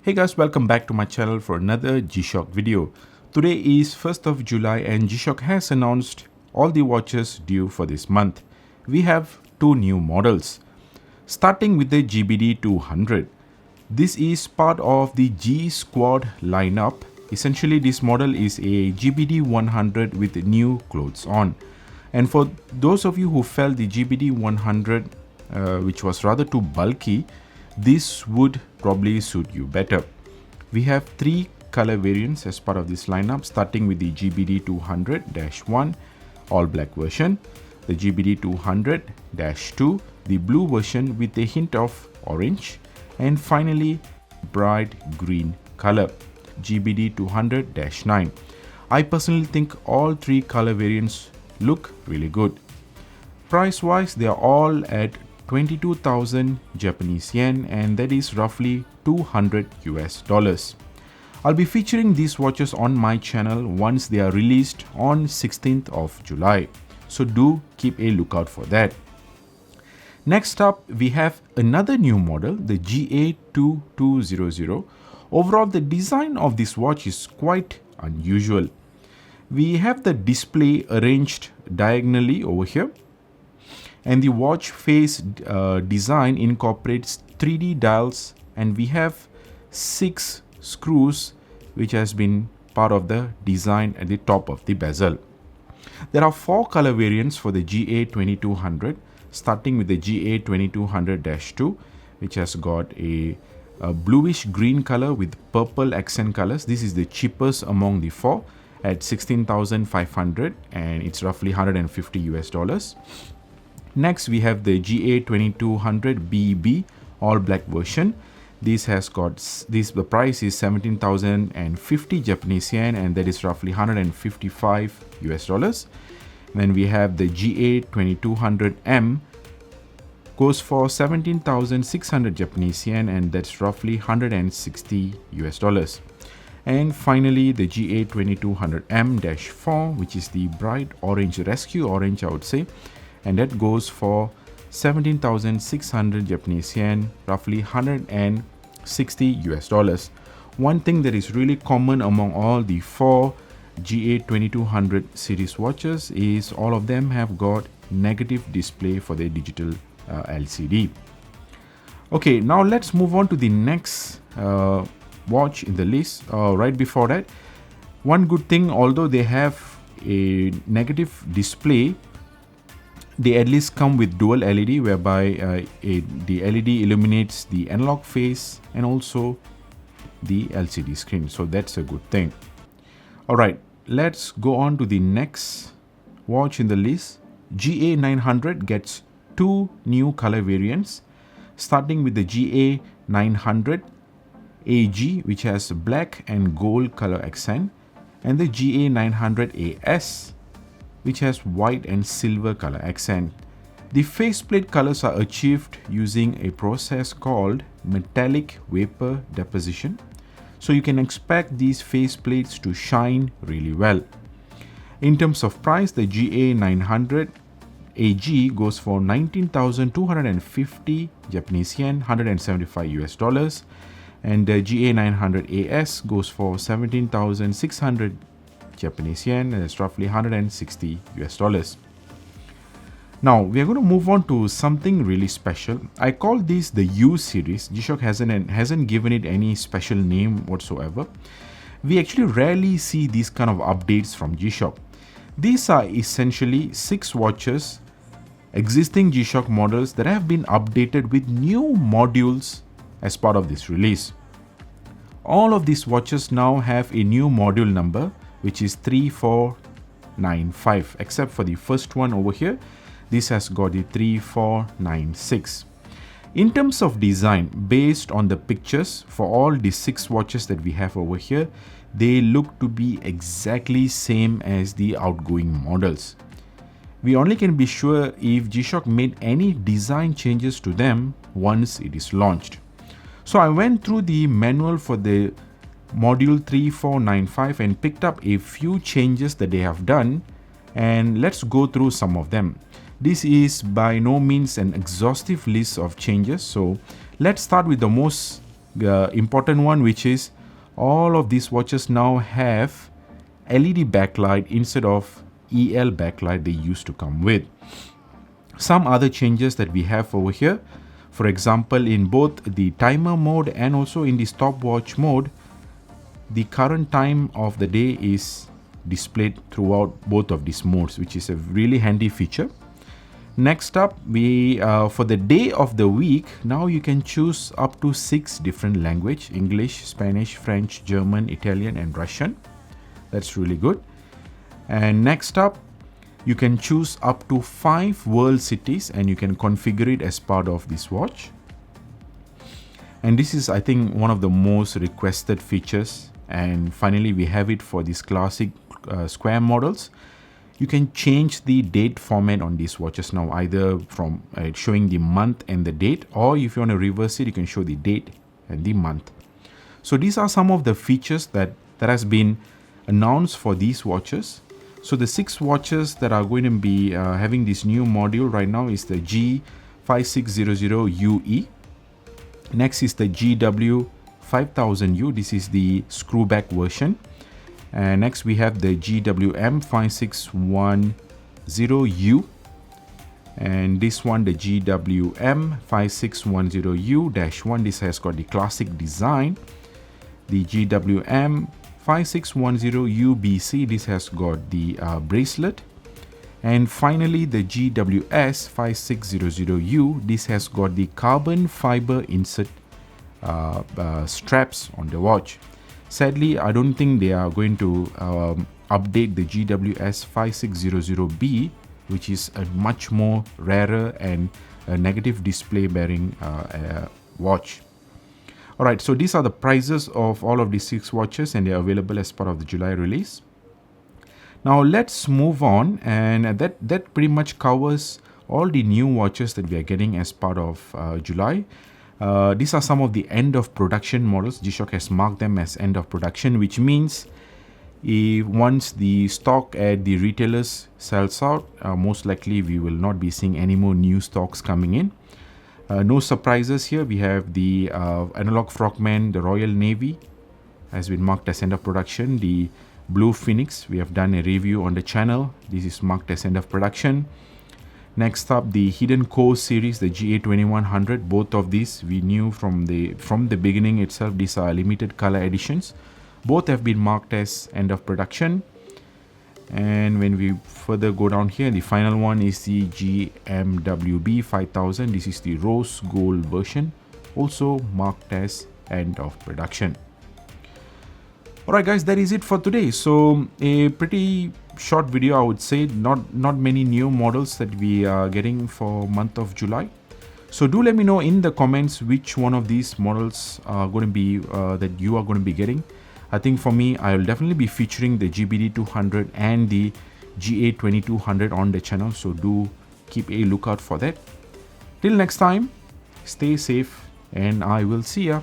Hey guys, welcome back to my channel for another GShock video. Today is 1st of July and GShock has announced all the watches due for this month. We have two new models. Starting with the GBD200. This is part of the G Squad lineup. Essentially, this model is a GBD100 with new clothes on. And for those of you who felt the GBD100 which was rather too bulky, this would probably suit you better. We have three color variants as part of this lineup, starting with the GBD200-1 all black version, the GBD200-2 the blue version with a hint of orange, and finally bright green color, GBD200-9. I personally think all three color variants look really good. Price wise, they are all at 22,000 Japanese yen, and that is roughly $200 US. I'll be featuring these watches on my channel once they are released on 16th of July. So do keep a lookout for that. Next up, we have another new model, the GA2200. Overall, the design of this watch is quite unusual. We have the display arranged diagonally over here, and the watch face design incorporates 3D dials, and we have 6 screws which has been part of the design at the top of the bezel. There are 4 color variants for the GA2200, starting with the GA2200-2, which has got a bluish green color with purple accent colors. This is the cheapest among the 4 at 16,500, and it's roughly $150 US. Next, we have the GA2200BB all black version. This has got the price is 17,050 Japanese yen, and that is roughly $155 US. Then we have the GA2200M, goes for 17,600 Japanese yen, and that's roughly $160 US. And finally, the GA2200M-4, which is the bright orange, rescue orange, I would say, and that goes for 17,600 Japanese yen, roughly $160 US. One thing that is really common among all the 4 GA2200 series watches is all of them have got negative display for their digital LCD. Okay, now let's move on to the next watch in the list. Right before that, one good thing, although they have a negative display, they at least come with dual LED, whereby the LED illuminates the analog face and also the LCD screen. So that's a good thing. Alright, let's go on to the next watch in the list. GA900 gets 2 new color variants, starting with the GA900 AG, which has black and gold color accent, and the GA900 AS, which has white and silver color accent. The faceplate colors are achieved using a process called metallic vapor deposition. So you can expect these faceplates to shine really well. In terms of price, the GA900 AG goes for 19,250 Japanese yen, $175 US, and the GA900 AS goes for 17,600 Japanese yen, and it's roughly $160 US. Now we are going to move on to something really special. I call this the USeries. GShock hasn't given it any special name whatsoever. We actually rarely see these kind of updates from GShock. These are essentially 6 watches, existing GShock models that have been updated with new modules as part of this release. All of these watches now have a new module number, which is 3495, except for the first one over here. This has got the 3496. In terms of design, based on the pictures for all the 6 watches that we have over here, they look to be exactly same as the outgoing models. We only can be sure if GShock made any design changes to them once it is launched. So I went through the manual for the module 3495 and picked up a few changes that they have done, and let's go through some of them. This is by no means an exhaustive list of changes, so let's start with the most important one, which is all of these watches now have LED backlight instead of EL backlight they used to come with. Some other changes that we have over here, for example, in both the timer mode and also in the stopwatch mode, the current time of the day is displayed throughout both of these modes, which is a really handy feature. Next up, we for the day of the week, now you can choose up to 6 different language: English, Spanish, French, German, Italian and Russian. That's really good. And next up, you can choose up to 5 world cities and you can configure it as part of this watch. And this is, I think, one of the most requested features. And finally, we have it for these classic square models. You can change the date format on these watches now, either from showing the month and the date, or if you want to reverse it, you can show the date and the month. So these are some of the features that has been announced for these watches. So the 6 watches that are going to be having this new module right now is the G5600UE. Next is the GW5000U. This is the screwback version. And next we have the GWM5610U. And this one, the GWM5610U-1. This has got the classic design. The GWM5610UBC. This has got the bracelet. And finally, the GWS5600U. This has got the carbon fiber insert straps on the watch. Sadly, I don't think they are going to update the GWS5600B, which is a much more rarer and a negative display bearing watch. Alright, so these are the prices of all of these 6 watches and they are available as part of the July release. Now let's move on, and that pretty much covers all the new watches that we are getting as part of July. These are some of the end of production models. GShock has marked them as end of production, which means once the stock at the retailers sells out, most likely we will not be seeing any more new stocks coming in. No surprises here. We have the Analog Frogman, the Royal Navy has been marked as end of production. The Blue Phoenix, we have done a review on the channel. This is marked as end of production. Next up, the Hidden Core series, the GA2100. Both of these we knew from the beginning itself. These are limited color editions. Both have been marked as end of production. And when we further go down here, the final one is the GMWB 5000. This is the rose gold version, also marked as end of production. Alright guys, that is it for today. So a pretty short video, I would say. Not many new models that we are getting for month of July. So do let me know in the comments which one of these models are going to be that you are going to be getting. I think for me, I will definitely be featuring the GBD200 and the GA2200 on the channel. So do keep a lookout for that. Till next time, stay safe and I will see ya.